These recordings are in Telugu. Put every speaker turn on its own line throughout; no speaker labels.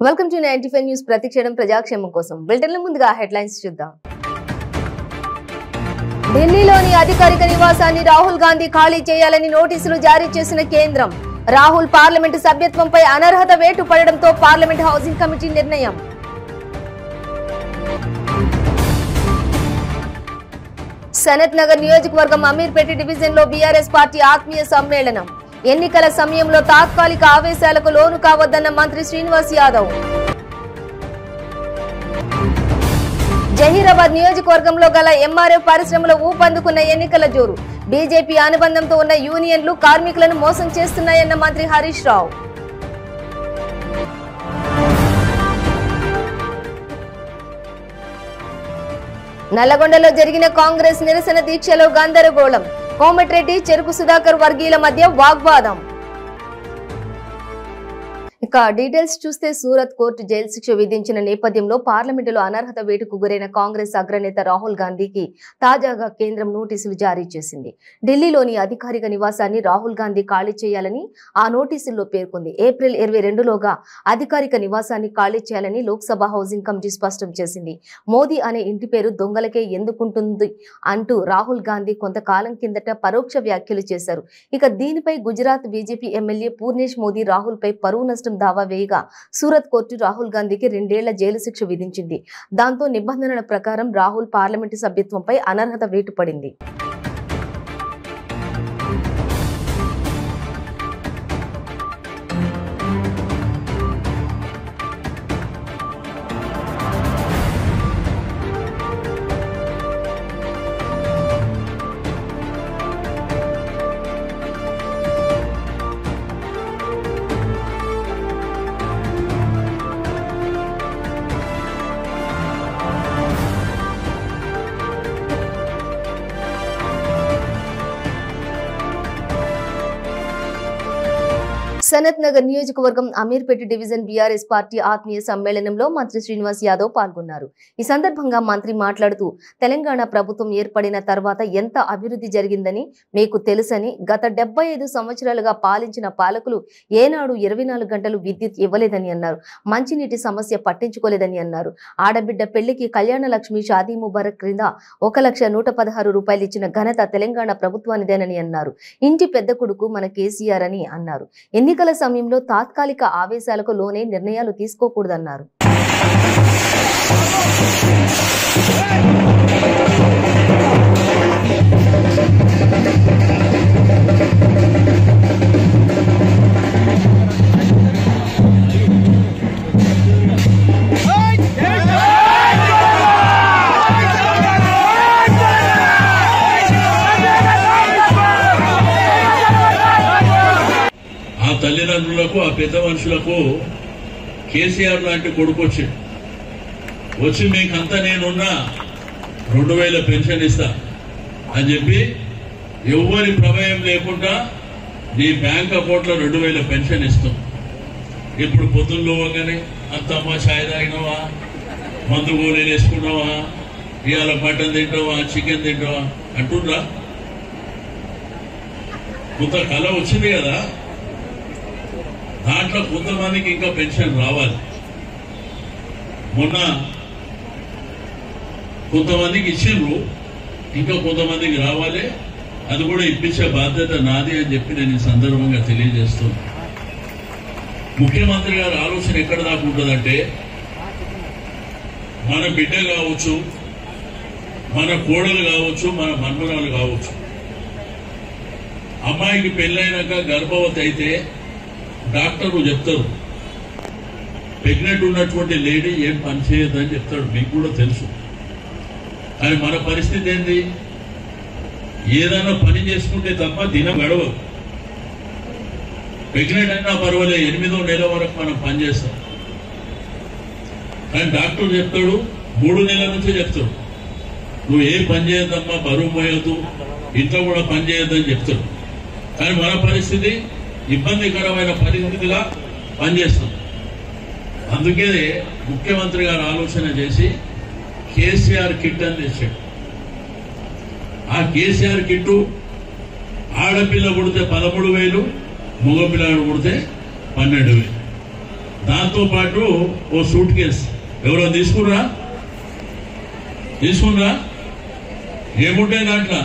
Welcome to 95 news. ప్రతిక్షణం ప్రజాక్షేమం కోసం. బులెటిన్ల ముందుగా హెడ్లైన్స్ చూద్దాం. ఢిల్లీలోని అధికారిక నివాసాన్ని రాహుల్ గాంధీ ఖాళీ చేయాలని నోటీసులు జారీ చేసిన కేంద్రం. రాహుల్ పార్లమెంటు సభ్యత్వంపై అనర్హత వేటు పడడంతో పార్లమెంట్ హౌసింగ్ కమిటీ నిర్ణయం. సనత్ నగర్ నియోజకవర్గం అమీర్పేట డివిజన్ లో బీఆర్ఎస్ పార్టీ ఆత్మీయ సమ్మేళనం. ఎన్నికల సమయంలో తాత్కాలిక ఆవేశాలకు లోను కావద్దన్న మంత్రి శ్రీనివాస్ యాదవ్. జహీరాబాద్ నియోజకవర్గంలో గల ఎంఆర్ఎఫ్ పరిశ్రమలో ఊపందుకున్న ఎన్నికల జోరు. బీజేపీ అనుబంధంతో ఉన్న యూనియన్లు కార్మికులను మోసం చేస్తున్నాయన్న మంత్రి హరీష్ రావు. నల్లగొండలో జరిగిన కాంగ్రెస్ నిరసన దీక్షలో గందరగోళం. కోమటిరెడ్డి, చెరుకు సుధాకర్ వర్గీయుల మధ్య వాగ్వాదం. ఇక డీటెయిల్స్ చూస్తే, సూరత్ కోర్టు జైలు శిక్ష విధించిన నేపథ్యంలో పార్లమెంటులో అనర్హత వేటుకు గురైన కాంగ్రెస్ అగ్రనేత రాహుల్ గాంధీకి తాజాగా కేంద్రం నోటీసులు జారీ చేసింది. ఢిల్లీలోని అధికారిక నివాసాన్ని రాహుల్ గాంధీ ఖాళీ చేయాలని ఆ నోటీసుల్లో పేర్కొంది. ఏప్రిల్ 22లోగా అధికారిక నివాసాన్ని ఖాళీ చేయాలని లోక్సభ హౌసింగ్ కమిటీ స్పష్టం చేసింది. మోదీ అనే ఇంటి పేరు దొంగలకే ఎందుకుంటుంది అంటూ రాహుల్ గాంధీ కొంతకాలం కిందట పరోక్ష వ్యాఖ్యలు చేశారు. ఇక దీనిపై గుజరాత్ బీజేపీ ఎమ్మెల్యే పూర్ణేష్ మోదీ రాహుల్ పై పరువు నష్టం దావా వేయగా సూరత్ కోర్టు రాహుల్ గాంధీకి 2 ఏళ్ల జైలు శిక్ష విధించింది. దాంతో నిబంధనల ప్రకారం రాహుల్ పార్లమెంటు సభ్యత్వంపై అనర్హత వేటు పడింది. సనత్ నగర్ నియోజకవర్గం అమీర్పేట డివిజన్ బీఆర్ఎస్ పార్టీ ఆత్మీయ సమ్మేళనంలో మంత్రి శ్రీనివాస్ యాదవ్ పాల్గొన్నారు. ఈ సందర్భంగా మంత్రి మాట్లాడుతూ, తెలంగాణ ప్రభుత్వం ఏర్పడిన తర్వాత ఎంత అభివృద్ధి జరిగిందని మీకు తెలుసని, గత 75 సంవత్సరాలుగా పాలించిన పాలకులు ఏనాడు 24 గంటలు విద్యుత్ ఇవ్వలేదని అన్నారు. మంచినీటి సమస్య పట్టించుకోలేదని అన్నారు. ఆడబిడ్డ పెళ్లికి కళ్యాణ లక్ష్మి షాదీ ముబారక్ క్రింద 1,116 రూపాయలు ఇచ్చిన ఘనత తెలంగాణ ప్రభుత్వానిదేనని అన్నారు. ఇంటి పెద్ద కొడుకు మన కేసీఆర్ అని అన్నారు. ఎన్నికల సమయంలో తాత్కాలిక ఆవేశాలకు లోనే నిర్ణయాలు తీసుకోకూడదన్నారు.
తల్లిదండ్రులకు, ఆ పెద్ద మనుషులకు కేసీఆర్ లాంటి కొడుకు వచ్చి మీకంతా నేనున్నా 2000 పెన్షన్ ఇస్తా అని చెప్పి ఎవరి ప్రమేయం లేకుండా నీ బ్యాంక్ అకౌంట్ లో 2000 పెన్షన్ ఇస్తాం. ఇప్పుడు పొద్దున్న పోగానే అత్తమ్మ ఛాయ్ తాగినావా, మందు గోళీలు వేసుకున్నావా, ఇవాళ మటన్ తింటావా, చికెన్ తింటావా అంటుండ్రా. కొంత కళ వచ్చింది కదా, దాంట్లో కొంతమందికి ఇంకా పెన్షన్ రావాలి. మొన్న కొంతమందికి ఇచ్చిండ్రు, ఇంకా కొంతమందికి రావాలి. అది కూడా ఇప్పించే బాధ్యత నాది అని చెప్పి నేను ఈ సందర్భంగా తెలియజేస్తున్నాను. ముఖ్యమంత్రి గారి ఆలోచన ఎక్కడ దాకా ఉంటుందంటే, మన బిడ్డ కావచ్చు, మన కోడలు కావచ్చు, మన మన్మరాలు కావచ్చు, అమ్మాయికి పెళ్ళైనాక గర్భవతి అయితే డాక్టర్లు చెప్తారు, ప్రెగ్నెంట్ ఉన్నటువంటి లేడీ ఏం పని చేయొద్దని చెప్తాడు. మీకు కూడా తెలుసు. కానీ మన పరిస్థితి ఏంది? ఏదైనా పని చేసుకుంటే తప్ప దినం గడవదు. ప్రెగ్నెంట్ అయినా పర్వాలేదు, 8వ నెల వరకు మనం పని చేస్తాం. కానీ డాక్టర్ చెప్తాడు 3 నెలల నుంచే చెప్తాడు, నువ్వు ఏం పని చేయొద్దమ్మా, బరువు మోయొద్దు, ఇంట్లో కూడా పని చేయొద్దని చెప్తాడు. కానీ మన పరిస్థితి ఇబ్బందికరమైన పరిస్థితిగా పనిచేస్తాం. అందుకే ముఖ్యమంత్రి గారు ఆలోచన చేసి కేసీఆర్ కిట్ అని తెచ్చాడు. ఆ కేసీఆర్ కిట్టు ఆడపిల్ల పుడితే 13,000, మగపిల్లాడు పుడితే 12,000. దాంతో పాటు ఓ సూట్ కేస్ ఎవరో తీసుకురా ఏముంటాయి దాంట్లో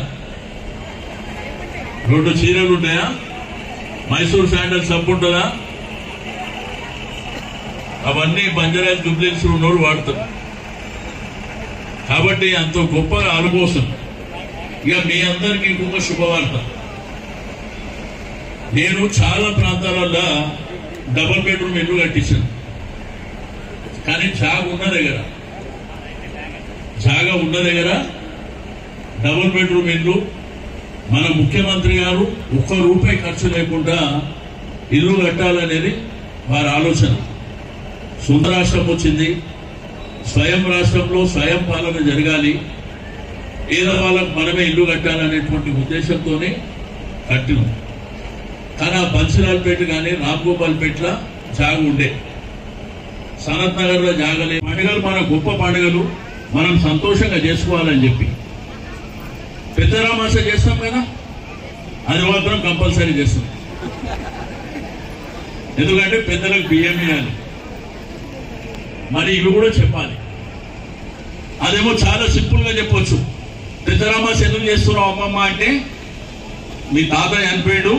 2 చీరలు ఉంటాయా, మైసూర్ శాండల్ సబ్బు ఉంటుందా, అవన్నీ బంజారాయిల్స్ జూబ్లీహిల్స్ ఉన్నోడు వాడతారు. కాబట్టి అంత గొప్పగా అనుభవం. ఇక మీ అందరికి ఇంకొక శుభవార్త, నేను చాలా ప్రాంతాలలో డబుల్ బెడ్రూమ్ ఇల్లు కట్టించాను. కానీ జాగా ఉన్న దగ్గర డబుల్ బెడ్రూమ్ ఇల్లు మన ముఖ్యమంత్రి గారు ₹1 ఖర్చు లేకుండా ఇల్లు కట్టాలనేది వారి ఆలోచన. సొంత రాష్ట్రం వచ్చింది, స్వయం రాష్ట్రంలో స్వయం పాలన జరగాలి, పేదవాళ్ళకు మనమే ఇల్లు కట్టాలనేటువంటి ఉద్దేశంతోనే కట్టినాం. కానీ ఆ బన్సిలాల్పేట కానీ రామ్గోపాల్పేటల జాగ ఉండే, సనత్ నగర్ లో జాగలే. పండుగలు మన గొప్ప పండుగలు, మనం సంతోషంగా చేసుకోవాలని చెప్పి పెద్దరామాస చేస్తాం కదా, అది మాత్రం కంపల్సరీ చేస్తాం. ఎందుకంటే పెద్దలకు బియ్యం ఇవ్వాలి, మరి ఇవి కూడా చెప్పాలి. అదేమో చాలా సింపుల్ గా చెప్పొచ్చు, పెద్దరామాస ఎందుకు చేస్తున్నావు అమ్మమ్మ అంటే మీ తాత చనిపోయాడు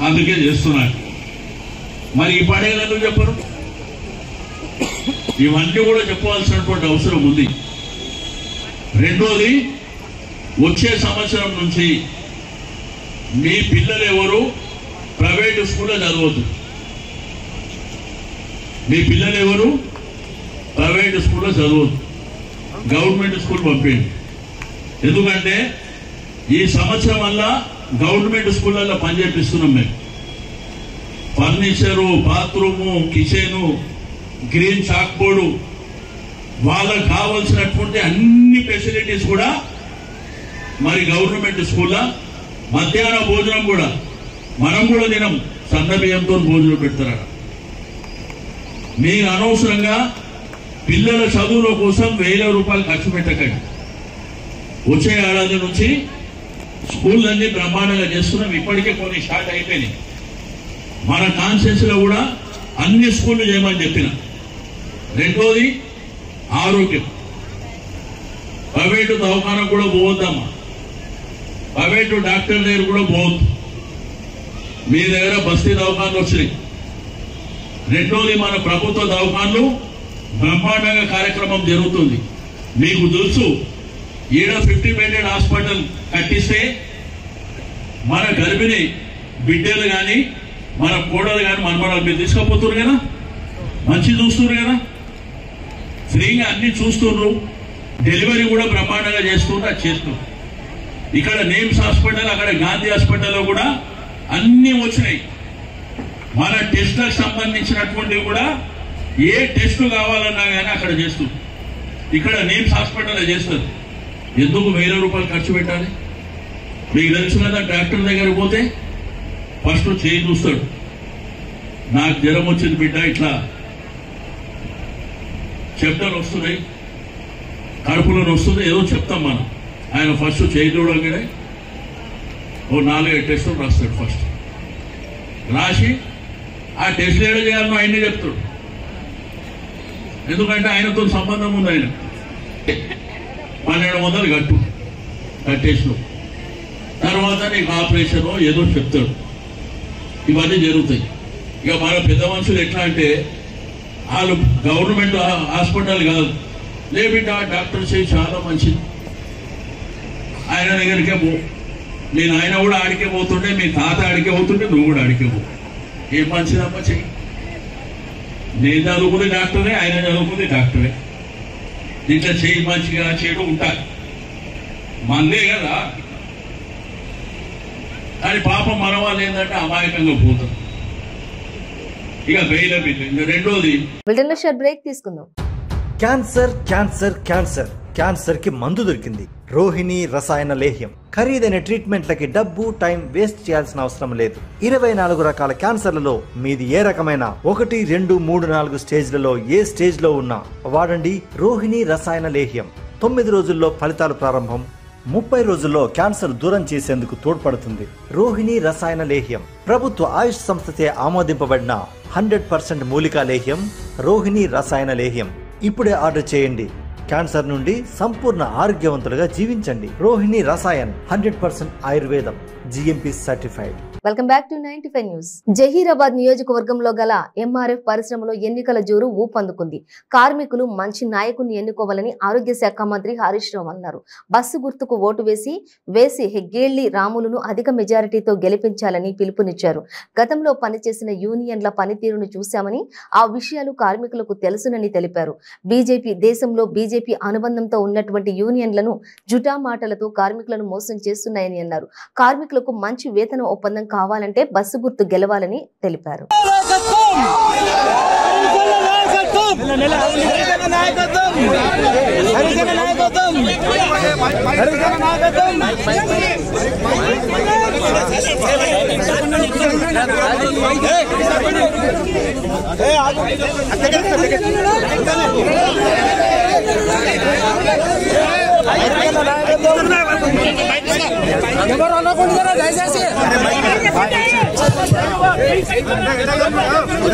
అందుకే చేస్తున్నాడు. మరి ఈ పండుగలు ఎందుకు చెప్పరు? ఇవన్నీ కూడా చెప్పవలసినటువంటి అవసరం ఉంది. రెండోది, వచ్చే సంవత్సరం నుంచి మీ పిల్లలు ఎవరు ప్రైవేటు స్కూల్లో చదవద్దు. మీ పిల్లలు ఎవరు ప్రైవేటు స్కూల్లో చదవద్దు, గవర్నమెంట్ స్కూల్ పంపేయండి. ఎందుకంటే ఈ సంవత్సరం వల్ల గవర్నమెంట్ స్కూళ్ళల్లో పనిచేపిస్తున్నాం మేము. Furniture, bathroom, kitchen, green chalk board, వాళ్ళకు కావాల్సినటువంటి అన్ని ఫెసిలిటీస్ కూడా మరి గవర్నమెంట్ స్కూల్లో. మధ్యాహ్న భోజనం కూడా మనం కూడా తినం, సన్న బియ్యంతో భోజనం పెడతారు. మీరు అనవసరంగా పిల్లల చదువుల కోసం ₹1000 ఖర్చు పెట్టకండి. వచ్చే ఏడాది నుంచి స్కూళ్ళన్నీ బ్రహ్మాండంగా చేస్తున్నాం. ఇప్పటికే కొన్ని స్టార్ట్ అయిపోయినాయి. మన కాన్షియన్స్ లో కూడా అన్ని స్కూళ్ళు చేయమని చెప్పిన. రెండోది, ఆరోగ్యం. ప్రైవేటు దవాఖాన కూడా పోవద్దమ్మా, ప్రైవేటు డాక్టర్ దగ్గర కూడా పోవద్దు. మీ దగ్గర బస్తీ దవాఖానలు వచ్చినాయి. రెండోది, మన ప్రభుత్వ దవాఖానలు బ్రహ్మాండంగా కార్యక్రమం జరుగుతుంది. మీకు తెలుసు, ఈడ 50 బెడెడ్ హాస్పిటల్ కట్టిస్తే మన గర్భిణి బిడ్డలు కానీ మన కోడలు కానీ మనమరాలు మీరు తీసుకుపోతున్నారు కదా, మంచి చూస్తున్నారు కదా, ఫ్రీగా అన్ని చూస్తున్నారు. డెలివరీ కూడా బ్రహ్మాండంగా చేస్తున్నారు. ఇక్కడ నేమ్స్ హాస్పిటల్, అక్కడ గాంధీ హాస్పిటల్లో కూడా అన్ని వచ్చినాయి. మన టెస్ట్లకు సంబంధించినటువంటివి కూడా ఏ టెస్ట్ కావాలన్నా కానీ అక్కడ చేస్తుంది. ఇక్కడ నేమ్స్ హాస్పిటల్ చేస్తుంది. ఎందుకు ₹1000 ఖర్చు పెట్టాలి? మీకు తెలుసు కదా, డాక్టర్ దగ్గర పోతే ఫస్ట్ చేయి చూస్తాడు. నాకు జ్వరం వచ్చింది బిడ్డ, ఇట్లా చెప్తాను వస్తున్నాయి, కడుపులో వస్తుంది, ఏదో చెప్తాం మనం. ఆయన ఫస్ట్ చేయి చూడగానే ఓ 4-5 టెస్టులు రాస్తాడు. ఫస్ట్ రాసి ఆ టెస్ట్లు ఏదో చేయాలనో ఆయనే చెప్తాడు. ఎందుకంటే ఆయనతో సంబంధం ఉంది. ఆయన 1200 కట్టు కట్టేసిన తర్వాత నీకు ఆపరేషన్ ఏదో చెప్తాడు. ఇవన్నీ జరుగుతాయి. ఇక మన పెద్ద మనుషులు ఎట్లా అంటే వాళ్ళు గవర్నమెంట్ హాస్పిటల్ కాదు, లే బిడ్డ డాక్టర్ చేయి చాలా మంచిది, ఆయన దగ్గరికే పో. నేను ఆయన కూడా ఆడికే పోతుంటే, మీ తాత ఆడికే పోతుంటే నువ్వు కూడా ఆడికే పో. ఏం మంచిదమ్మా చెయ్యి. నేను చదువుకుంది డాక్టరే, ఆయన చదువుకుంది డాక్టరే. దీంట్లో చేయి మంచిగా చేయడం ఉంటారు, మందే కదా. కానీ పాపం మన వాళ్ళు ఏంటంటే అమాయకంగా పోతారు. ఇక బెయిల్ బిల్లు. రెండోది,
బ్రేక్ తీసుకుందాం.
క్యాన్సర్ క్యాన్సర్ క్యాన్సర్ క్యాన్సర్ కి మందు దొరికింది. రోహిణి రసాయన లేహ్యం. ఖరీదైన ట్రీట్మెంట్లకి డబ్బు, టైం వేస్ట్ చేయాల్సిన అవసరం లేదు. 24 రకాల క్యాన్సర్లలో మీది ఏ రకమైన 1, 2, 3, 4 స్టేజ్లలో ఏ స్టేజ్ లో ఉన్నా వాడండి రోహిణి రసాయన లేహ్యం. 9 రోజుల్లో ఫలితాలు ప్రారంభం. 30 రోజుల్లో క్యాన్సర్ దూరం చేసేందుకు తోడ్పడుతుంది. రోహిణి రసాయన లేహ్యం ప్రభుత్వ ఆయుష్ సంస్థచే ఆమోదింపబడిన 100% మూలికా లేహ్యం రోహిణి రసాయన లేహ్యం. ఇప్పుడే ఆర్డర్ చేయండి. క్యాన్సర్ నుండి సంపూర్ణ ఆరోగ్యవంతులుగా జీవించండి. రోహిణి రసాయన్ 100% ఆయుర్వేదం, GMP certified.
Welcome back to 95 news. Zaheerabad నియోజకవర్గంలో గల MRF పరిశ్రమలో ఎన్నికల జోరు ఊపందుకుంది. కార్మికులు మంచి నాయకుని ఎన్నుకోవాలని ఆరోగ్య శాఖ మంత్రి హరీష్ రావు అన్నారు. బస్సు గుర్తుకు ఓటు వేసి హెగ్గేళ్లి రాములను అధిక మెజారిటీతో గెలిపించాలని పిలుపునిచ్చారు. గతంలో పనిచేసిన యూనియన్ల పనితీరును చూశామని, ఆ విషయాలు కార్మికులకు తెలుసునని తెలిపారు. దేశంలో బీజేపీ అనుబంధంతో ఉన్నటువంటి యూనియన్లను జుటా మాటలతో కార్మికులను మోసం చేస్తున్నాయని అన్నారు. కార్మికులకు మంచి వేతన ఒప్పందం కావాలంటే బస్సు గుర్తు గెలవాలని తెలిపారు.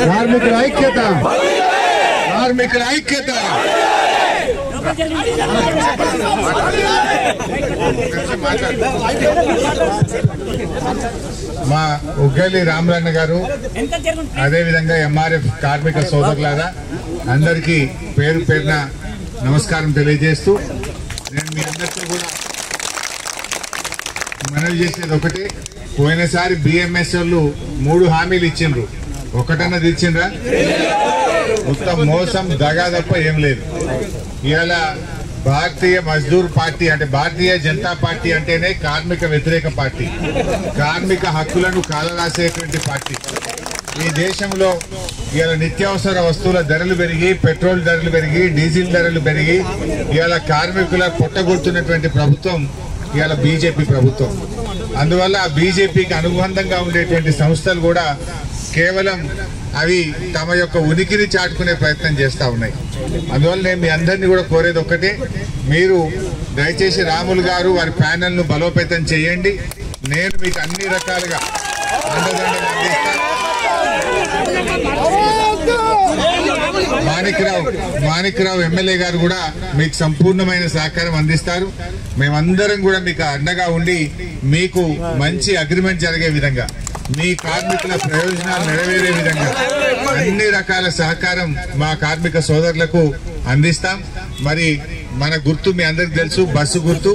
కార్మికుల ఐక్యత, కార్మికుల ఐక్యత. మా ఉగ్గలి రామరన్న గారు, అదేవిధంగా MRF కార్మిక సోదరులారా అందరికీ పేరు పేరున నమస్కారం తెలియజేస్తూ, నేను మీ అందరితో కూడా మనవి చేసేది ఒకటి. పోయినసారి BMS వాళ్ళు 3 హామీలు ఇచ్చిండ్రు, ఒకటన్నది ఇచ్చిండ్రా? మొత్తం మోసం, దగా తప్ప ఏం లేదు. ఇవాళ భారతీయ మజ్దూర్ పార్టీ అంటే భారతీయ జనతా పార్టీ అంటేనే కార్మిక వ్యతిరేక పార్టీ, కార్మిక హక్కులను కాలరాసేటువంటి పార్టీ. ఈ దేశంలో ఇవాళ నిత్యావసర వస్తువుల ధరలు పెరిగి, పెట్రోల్ ధరలు పెరిగి, డీజిల్ ధరలు పెరిగి ఇవాళ కార్మికుల పొట్టగొడుతున్నటువంటి ప్రభుత్వం ఇవాళ బీజేపీ ప్రభుత్వం. అందువల్ల బీజేపీకి అనుబంధంగా ఉండేటువంటి సంస్థలు కూడా కేవలం అవి తమ యొక్క ఉనికిని చాటుకునే ప్రయత్నం చేస్తూ ఉన్నాయి. అందువల్ల నేను మీ అందరినీ కూడా కోరేది ఒక్కటే, మీరు దయచేసి రాములు గారు వారి ప్యానెల్ను బలోపేతం చేయండి. నేను మీకు అన్ని రకాలుగా అండదండలు అందిస్తాను. మాణిక్రావు ఎమ్మెల్యే గారు కూడా మీకు సంపూర్ణమైన సహకారం అందిస్తారు. మేమందరం కూడా మీకు అండగా ఉండి మీకు మంచి అగ్రిమెంట్ జరిగే విధంగా, మీ కార్మికుల ప్రయోజనాలు నెరవేరే విధంగా అన్ని రకాల సహకారం మా కార్మిక సోదరులకు అందిస్తాం. మరి మన గుర్తు మీ అందరికి తెలుసు, బస్సు గుర్తు.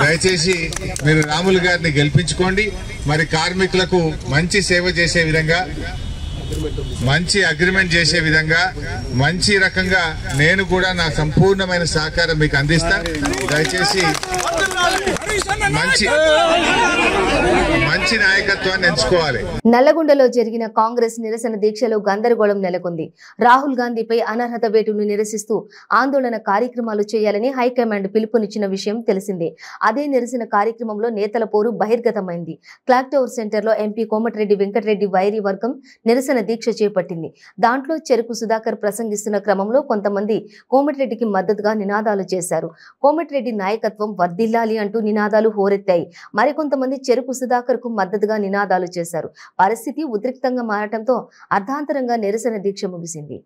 దయచేసి మీరు రాములు గారిని గెలిపించుకోండి. మరి కార్మికులకు మంచి సేవ చేసే విధంగా, మంచి అగ్రిమెంట్ చేసే విధంగా, మంచి రకంగా నేను కూడా నా సంపూర్ణమైన సహకారం మీకు అందిస్తా. దయచేసి మంచి నాయకత్వాన్ని ఎంచుకోవాలి.
నల్లగొండలో జరిగిన కాంగ్రెస్ నిరసన దీక్షలో గందరగోళం నెలకొంది. రాహుల్ గాంధీపై అనర్హత వేటును నిరసిస్తూ ఆందోళన కార్యక్రమాలు చేయాలని హైకమాండ్ పిలుపునిచ్చిన విషయం తెలిసిందే. అదే నిరసన కార్యక్రమంలో నేతల పోరు బహిర్గతమైంది. క్లాక్ టవర్ సెంటర్లో ఎంపీ కోమటిరెడ్డి వెంకటరెడ్డి వైరి వర్గం నిరసన దీక్ష చేపట్టింది. దాంట్లో చెరుకు సుధాకర్ ప్రసంగిస్తున్న క్రమంలో కొంతమంది కోమటిరెడ్డికి మద్దతుగా నినాదాలు చేశారు. కోమటిరెడ్డి నాయకత్వం వర్ధిల్లాలి అంటూ నినాదాలు హోరెత్తాయి. మరికొంతమంది చెరుకు సుధాకర్ కు మద్దతుగా నినాదాలు చేశారు. పరిస్థితి ఉద్రిక్తంగా మారటంతో అర్ధాంతరంగా నిరసన దీక్ష ముగిసింది.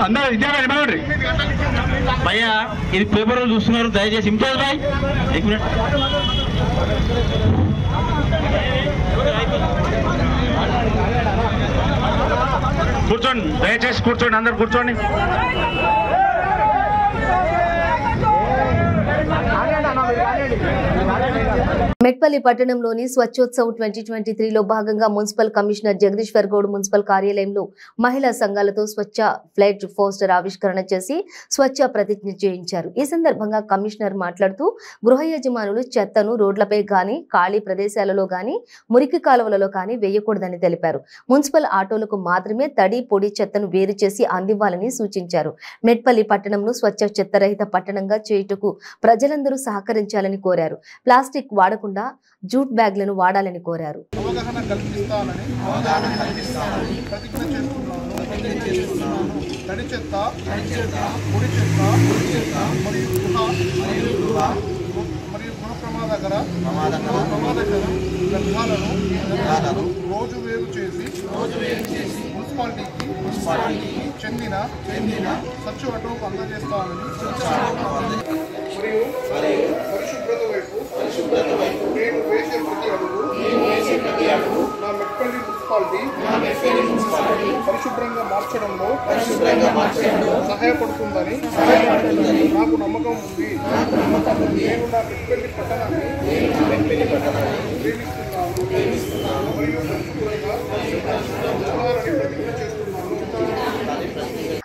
అందరూ విద్యార్థి భయ్యా, ఇది పేపర్లు చూస్తున్నారు, దయచేసి ఇంప్రెస్ భాయ్ కూర్చోండి, దయచేసి కూర్చోండి, అందరు కూర్చోండి.
మెట్పల్లి పట్టణంలోని స్వచ్ఛోత్సవ్ 2023లో భాగంగా municipal commissioner Jagadishwar Goud municipal కార్యాలయంలో మహిళా సంఘాలతో స్వచ్ఛ ఫ్లెడ్జ్ పోస్టర్ ఆవిష్కరణ చేసి స్వచ్ఛ ప్రతిజ్ఞ చేయించారు. ఈ సందర్భంగా కమిషనర్ మాట్లాడుతూ గృహ యజమానులు చెత్తను రోడ్లపై గాని, ఖాళీ ప్రదేశాలలో గాని, మురికి కాలువలలో గాని వేయకూడదని తెలిపారు. మున్సిపల్ ఆటోలకు మాత్రమే తడి, పొడి చెత్తను వేరు చేసి అందివ్వాలని సూచించారు. మెట్పల్లి పట్టణంను స్వచ్ఛ చెత్తరహిత పట్టణంగా చేయుటకు ప్రజలందరూ సహకరించాలని కోరారు. ప్లాస్టిక్ వాడకుండా జూట్ బ్యాగ్లను వాడాలని కోరారు.
అవగాహన కల్పిస్తానని ప్రతిజ్ఞ చేస్తున్నాను. తడి చెత్త, పొడి చెత్త మరియు గృహ ప్రమాదకర వ్యర్థాలను రోజు వేరు చేసి మున్సిపాలిటీకి చెందిన స్వచ్ఛ ఆటోకు అందజేస్తానని మరియు పరిశుభ్రత వైపు నేను వేసే ప్రతి అడుగు నా మెట్పల్లి మున్సిపాలిటీ పరిశుభ్రంగా మార్చడంలో సహాయపడుతుందని నాకు నమ్మకం ఉంది. నేను నా మెట్పల్లి పట్టణాన్ని ప్రేమిస్తున్నాను మరియు పరిశుభ్రంగా ప్రతిజ్ఞ చేస్తున్నాను.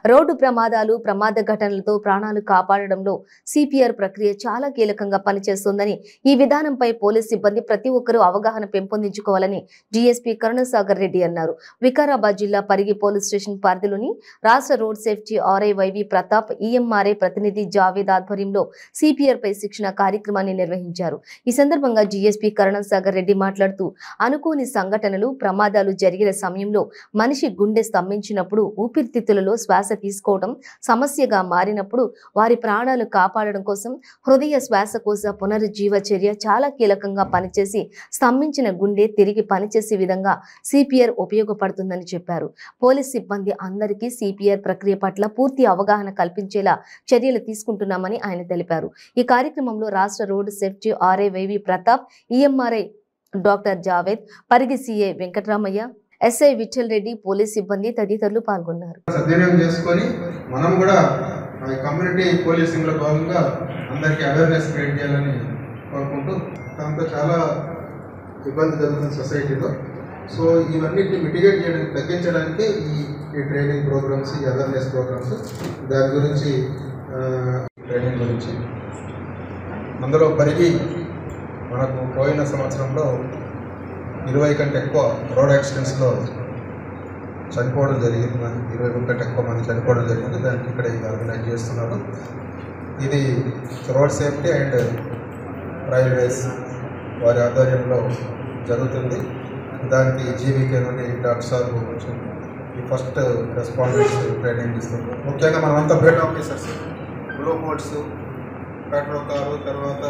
రోడ్డు ప్రమాదాలు, ప్రమాద ఘటనలతో ప్రాణాలు కాపాడడంలో సిపిఆర్ ప్రక్రియ చాలా కీలకంగా పనిచేస్తుందని, ఈ విధానంపై పోలీస్ సిబ్బంది ప్రతి ఒక్కరూ అవగాహన పెంపొందించుకోవాలని డీఎస్పీ కరుణసాగర్ రెడ్డి అన్నారు. వికారాబాద్ జిల్లా పరిగి పోలీస్ స్టేషన్ పరిధిలోని రాష్ట్ర రోడ్ సేఫ్టీ ఆర్ఐవైవి ప్రతాప్, ఈఎంఆర్ఐ ప్రతినిధి జావేద్ ఆధ్వర్యంలో సిపిఆర్ పై శిక్షణ కార్యక్రమాన్ని నిర్వహించారు. ఈ సందర్భంగా డీఎస్పీ కరుణసాగర్ రెడ్డి మాట్లాడుతూ, అనుకోని సంఘటనలు, ప్రమాదాలు జరిగిన సమయంలో మనిషి గుండె స్తంభించినప్పుడు, ఊపిరితిత్తులలో శ్వాస తీసుకోవడం సమస్యగా మారినప్పుడు వారి ప్రాణాలు కాపాడడం కోసం హృదయ శ్వాసకోశ పునరుజ్జీవ చర్య చాలా కీలకంగా పనిచేసి స్తంభించిన గుండె తిరిగి పనిచేసే విధంగా సిపిఆర్ ఉపయోగపడుతుందని చెప్పారు. పోలీస్ సిబ్బంది అందరికీ సిపిఆర్ ప్రక్రియ పట్ల పూర్తి అవగాహన కల్పించేలా చర్యలు తీసుకుంటున్నామని ఆయన తెలిపారు. ఈ కార్యక్రమంలో రాష్ట్ర రోడ్డు సేఫ్టీ ఆర్ఐవైవి Pratap, EMRI doctor Javed, Parigi CI Venkataramaiah, SI Vittal Reddy, police సిబ్బంది తదితరులు పాల్గొన్నారు.
సద్వినియోగం చేసుకొని మనం కూడా కమ్యూనిటీ పోలీసింగ్ లో భాగంగా అందరికీ అవేర్నెస్ క్రియేట్ చేయాలని కోరుకుంటూ, దాంతో చాలా ఇబ్బంది జరుగుతుంది సొసైటీలో. సో ఇవన్నిటిని మిటిగేట్ చేయడానికి, తగ్గించడానికి ఈ ట్రైనింగ్ ప్రోగ్రామ్స్, ఈ అవేర్నెస్ ప్రోగ్రామ్స్, దాని గురించి ట్రైనింగ్ గురించి అందులో పరిగి మనకు పోయిన సంవత్సరంలో 20 కంటే ఎక్కువ రోడ్ యాక్సిడెంట్స్లో చనిపోవడం జరిగింది. 20 కంటే ఎక్కువ మంది చనిపోవడం జరిగింది. దానికి ఇక్కడ ఆర్గనైజ్ చేస్తున్నారు. ఇది రోడ్ సేఫ్టీ అండ్ రైల్వేస్ వారి ఆధ్వర్యంలో జరుగుతుంది. దానికి జీవీకే నుండి డాక్టర్ సార్ ఈ ఫస్ట్ రెస్పాండెన్స్ ట్రైనింగ్ ఇస్తుంది. ముఖ్యంగా మనమంతా bed officers, blue boards, petrol car, తర్వాత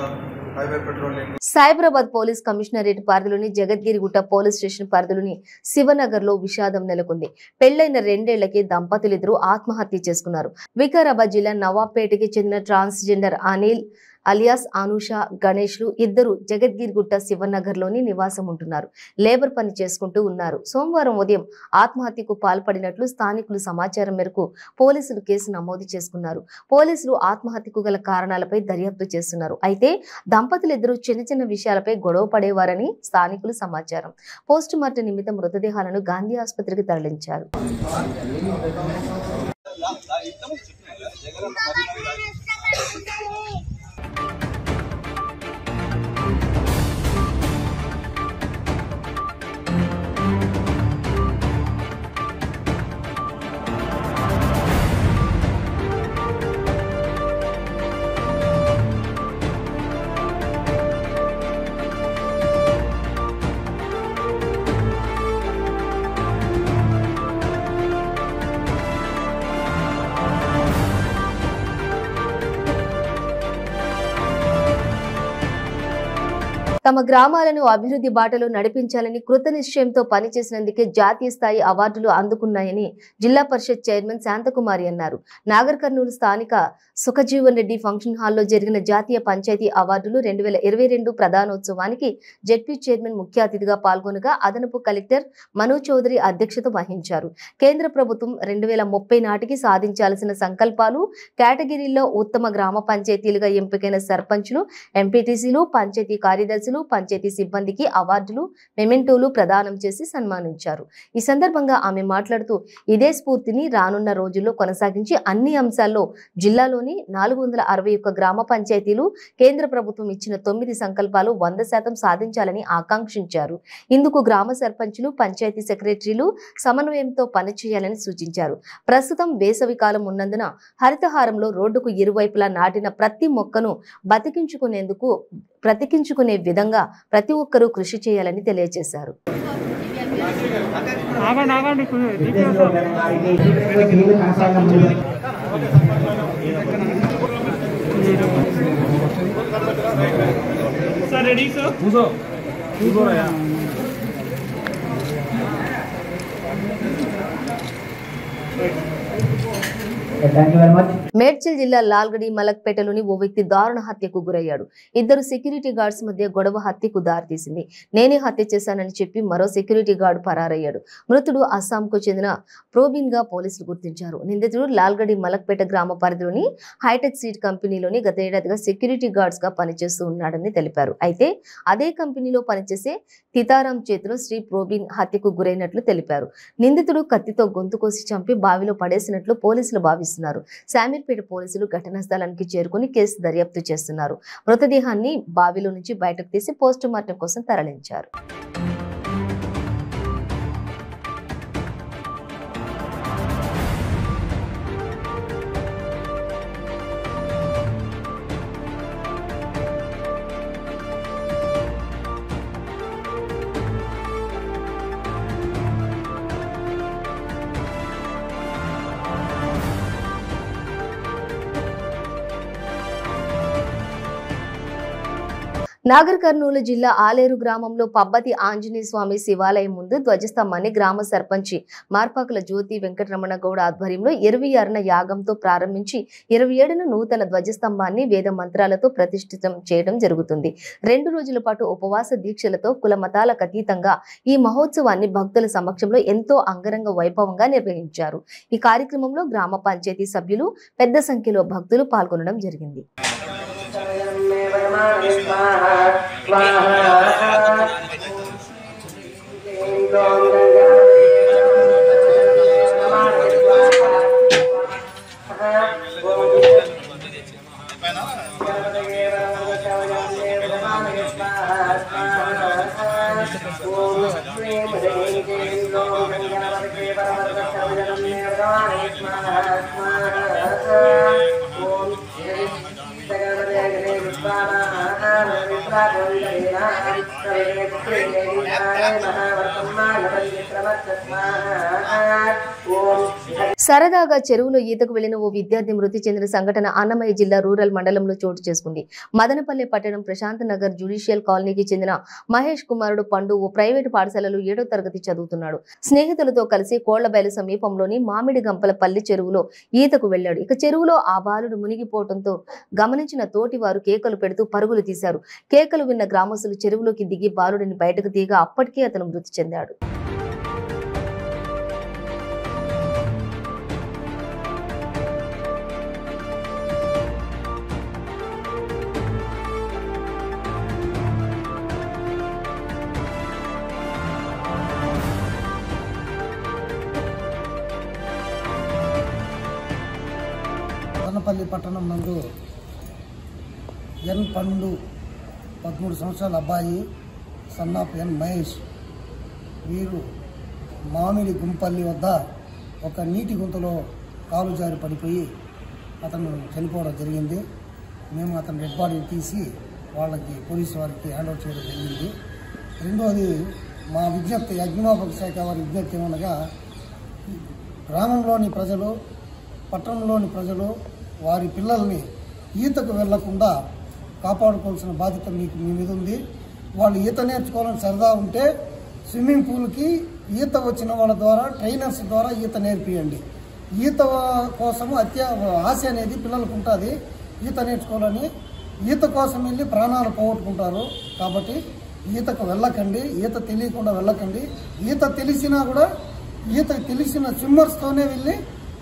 సైబరాబాద్ పోలీస్ కమిషనరేట్ పరిధిలోని జగద్గిరిగుట్ట పోలీస్ స్టేషన్ పరిధిలోని శివనగర్ లో విషాదం నెలకొంది. పెళ్లైన 2 ఏళ్లకే దంపతులిద్దరూ ఆత్మహత్య చేసుకున్నారు. వికారాబాద్ జిల్లా నవాబ్పేటకి చెందిన ట్రాన్స్జెండర్ అనిల్ అలియాస్ అనూష గణేష్లు ఇద్దరు జగద్గిరిగుట్ట శివనగర్ లోని నివాసం ఉంటున్నారు. లేబర్ పని చేసుకుంటూ ఉన్నారు. సోమవారం ఉదయం ఆత్మహత్యకు పాల్పడినట్లు స్థానికులు సమాచారం మేరకు పోలీసులు కేసు నమోదు చేసుకున్నారు. పోలీసులు ఆత్మహత్యకు గల కారణాలపై దర్యాప్తు చేస్తున్నారు. అయితే దంపతులిద్దరూ చిన్న చిన్న విషయాలపై గొడవ పడేవారని స్థానికులు సమాచారం. పోస్ట్ మార్టం నిమిత్తం మృతదేహాలను గాంధీ ఆసుపత్రికి తరలించారు. తమ గ్రామాలను అభివృద్ధి బాటలో నడిపించాలని కృతనిశ్చయంతో పనిచేసినందుకే జాతీయ స్థాయి అవార్డులు అందుకున్నాయని జిల్లా పరిషత్ చైర్మన్ శాంతకుమారి అన్నారు. నాగర్ కర్నూలు స్థానిక సుఖజీవన్ రెడ్డి ఫంక్షన్ హాల్లో జరిగిన జాతీయ పంచాయతీ అవార్డులు 2022 ప్రధానోత్సవానికి జెడ్పీ చైర్మన్ ముఖ్య అతిథిగా పాల్గొనగా అదనపు కలెక్టర్ మనో చౌదరి అధ్యక్షత వహించారు. కేంద్ర ప్రభుత్వం 2030 నాటికి సాధించాల్సిన సంకల్పాలు, కేటగిరీల్లో ఉత్తమ గ్రామ పంచాయతీలుగా ఎంపికైన సర్పంచులు, ఎంపీటీసీలు, పంచాయతీ కార్యదర్శులు, సర్పంచులు పంచాయతీ సిబ్బందికి అవార్డులు మెమెంటోలు ప్రదానం చేసి సన్మానించారు. ఈ సందర్భంగా ఆమె మాట్లాడుతూ ఇదే స్ఫూర్తిని రానున్న రోజుల్లో కొనసాగించి అన్ని అంశాల్లో జిల్లాలోని 461 గ్రామ పంచాయతీలు కేంద్ర ప్రభుత్వం ఇచ్చిన 9 సంకల్పాలు 100% సాధించాలని ఆకాంక్షించారు. ఇందుకు గ్రామ సర్పంచులు పంచాయతీ సెక్రటరీలు సమన్వయంతో పనిచేయాలని సూచించారు. ప్రస్తుతం వేసవి కాలం ఉన్నందున హరితహారంలో రోడ్డుకు ఇరువైపులా నాటిన ప్రతి మొక్కను బ్రతికించుకునే విధంగా ప్రతి ఒక్కరూ కృషి చేయాలని తెలియజేశారు. మేడ్చల్ జిల్లా లాల్గడి మలక్పేటలోని ఓ వ్యక్తి దారుణ హత్యకు గురయ్యాడు. ఇద్దరు సెక్యూరిటీ గార్డ్స్ మధ్య గొడవ హత్యకు దారితీసింది. నేనే హత్య చేశానని చెప్పి మరో సెక్యూరిటీ గార్డు పరారయ్యాడు. మృతుడు అస్సాంకు చెందిన ప్రోబిన్ గా పోలీసులు గుర్తించారు. నిందితుడు లాల్గడి మలక్పేట గ్రామ పరిధిలోని హైటెక్ సీడ్ కంపెనీలోని గత ఏడాదిగా సెక్యూరిటీ గార్డ్స్ గా పనిచేస్తూ ఉన్నాడని తెలిపారు. అయితే అదే కంపెనీలో పనిచేసే తితారాం చేతిలో శ్రీ ప్రోబిన్ హత్యకు గురైనట్లు తెలిపారు. నిందితుడు కత్తితో గొంతు కోసి చంపి బావిలో పడేసినట్లు పోలీసులు భావిస్తున్నారు. శామీర్పేట పోలీసులు ఘటనా స్థలానికి చేరుకుని కేసు దర్యాప్తు చేస్తున్నారు. మృతదేహాన్ని బావిలో నుంచి బయటకు తీసి పోస్టుమార్టం కోసం తరలించారు. నాగర్ కర్నూలు జిల్లా ఆలేరు గ్రామంలో పబ్బతి ఆంజనేయ స్వామి శివాలయం ముందు ధ్వజస్తంభాన్ని గ్రామ సర్పంచి మార్పాకుల జ్యోతి వెంకటరమణ గౌడ ఆధ్వర్యంలో 26న యాగంతో ప్రారంభించి 27న నూతన ధ్వజస్తంభాన్ని వేద మంత్రాలతో ప్రతిష్ఠితం చేయడం జరుగుతుంది. 2 రోజుల పాటు ఉపవాస దీక్షలతో కుల మతాలకు అతీతంగా ఈ మహోత్సవాన్ని భక్తుల సమక్షంలో ఎంతో అంగరంగ వైభవంగా నిర్వహించారు. ఈ కార్యక్రమంలో గ్రామ పంచాయతీ సభ్యులు పెద్ద సంఖ్యలో భక్తులు పాల్గొనడం జరిగింది. సరదాగా చెరువులో ఈతకు వెళ్లిన ఓ విద్యార్థి మృతి చెందిన సంఘటన అన్నమయ్య జిల్లా రూరల్ మండలంలో చోటు చేసుకుంది. మదనపల్లె పట్టణం ప్రశాంత్ నగర్ జ్యుడిషియల్ కాలనీకి చెందిన మహేష్ కుమారుడు పండు ఓ ప్రైవేటు పాఠశాలలో 7వ తరగతి చదువుతున్నాడు. స్నేహితులతో కలిసి కోళ్లబయలు సమీపంలోని మామిడి గంపల పల్లి చెరువులో ఈతకు వెళ్లాడు. ఇక చెరువులో ఆ బాలుడు మునిగిపోవడంతో గమనించిన తోటి వారు కేకలు పెడుతూ పరుగులు తీశారు. కేకలు విన్న గ్రామస్తులు చెరువులోకి దిగి బాలుడిని బయటకు తీయగా అప్పటికే అతను మృతి చెందాడు.
మదనపల్లి పట్టణం నందు ఎన్ పండు 13 సంవత్సరాల అబ్బాయి సన్నాఫ్ ఎన్ మహేష్ వీరు మామిడి గుంపల్లి వద్ద ఒక నీటి గుంతలో కాలు జారి పడిపోయి అతను చనిపోవడం జరిగింది. మేము అతని డెడ్ బాడీని తీసి వాళ్ళకి పోలీసు వారికి హ్యాండ్ ఓవర్ చేయడం జరిగింది. రెండోది మా విజ్ఞప్తి అగ్నిమాపక శాఖ వారి విజ్ఞప్తి ఏమనగా గ్రామంలోని ప్రజలు పట్టణంలోని ప్రజలు వారి పిల్లల్ని ఈతకు వెళ్లకుండా కాపాడుకోవాల్సిన బాధ్యత మీ మీద ఉంది. వాళ్ళు ఈత నేర్చుకోవాలని సరదా ఉంటే స్విమ్మింగ్ పూల్కి ఈత వచ్చిన వాళ్ళ ద్వారా ట్రైనర్స్ ద్వారా ఈత నేర్పియండి. ఈత కోసము ఆశ అనేది పిల్లలకు ఉంటుంది. ఈత నేర్చుకోవాలని ఈత కోసం వెళ్ళి ప్రాణాలు పోగొట్టుకుంటారు. కాబట్టి ఈతకు వెళ్ళకండి, ఈత తెలియకుండా వెళ్ళకండి. ఈత తెలిసినా కూడా ఈత తెలిసిన స్విమ్మర్స్తోనే వెళ్ళి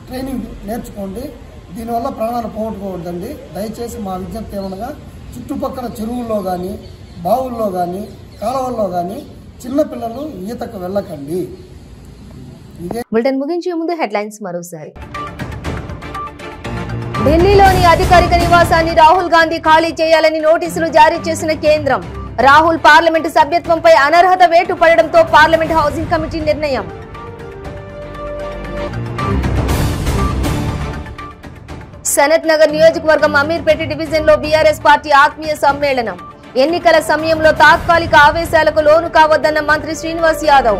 ట్రైనింగ్ నేర్చుకోండి. దీనివల్ల ప్రాణాలు పోగొట్టుకోవద్దండి. దయచేసి మా విజ్ఞప్తి ఏమనగా చుట్టుపక్కల చెరువుల్లో కానీ బావుల్లో కానీ కాలువల్లో కానీ చిన్నపిల్లలు ఈతకు వెళ్ళకండి.
బులెటిన్ ముగించే ముందు హెడ్లైన్స్ మరోసారి. ఢిల్లీలోని అధికారిక నివాసాన్ని రాహుల్ గాంధీ ఖాళీ చేయాలని నోటీసులు జారీ చేసిన కేంద్రం. రాహుల్ పార్లమెంటు సభ్యత్వంపై అనర్హత వేటు పడడంతో పార్లమెంట్ హౌసింగ్ కమిటీ నిర్ణయం. సనత్ నగర్ నియోజకవర్గం అమీర్పేట డివిజన్ లో బీఆర్ఎస్ పార్టీ ఆత్మీయ సమ్మేళనం. ఎన్నికల సమయంలో తాత్కాలిక ఆవేశాలకు లోను కావద్దన్న మంత్రి శ్రీనివాస్ యాదవ్.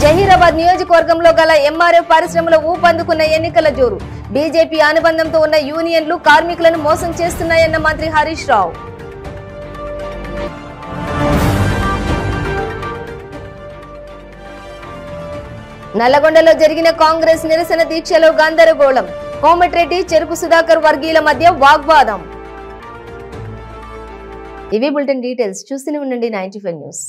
జహీరాబాద్ నియోజకవర్గంలో గల ఎంఆర్ఎఫ్ పరిశ్రమలో ఊపందుకున్న ఎన్నికల జోరు. బీజేపీ అనుబంధంతో ఉన్న యూనియన్లు కార్మికులను మోసం చేస్తున్నాయన్న మంత్రి హరీష్ రావు. నల్లగొండలో జరిగిన కాంగ్రెస్ నిరసన దీక్షలో గందరగోళం. కోమటిరెడ్డి, చెరుకు సుధాకర్ వర్గీయుల మధ్య వాగ్వాదం. ఇవి బులెటిన్ డీటెయిల్స్. చూస్తూనే ఉండండి 95 న్యూస్.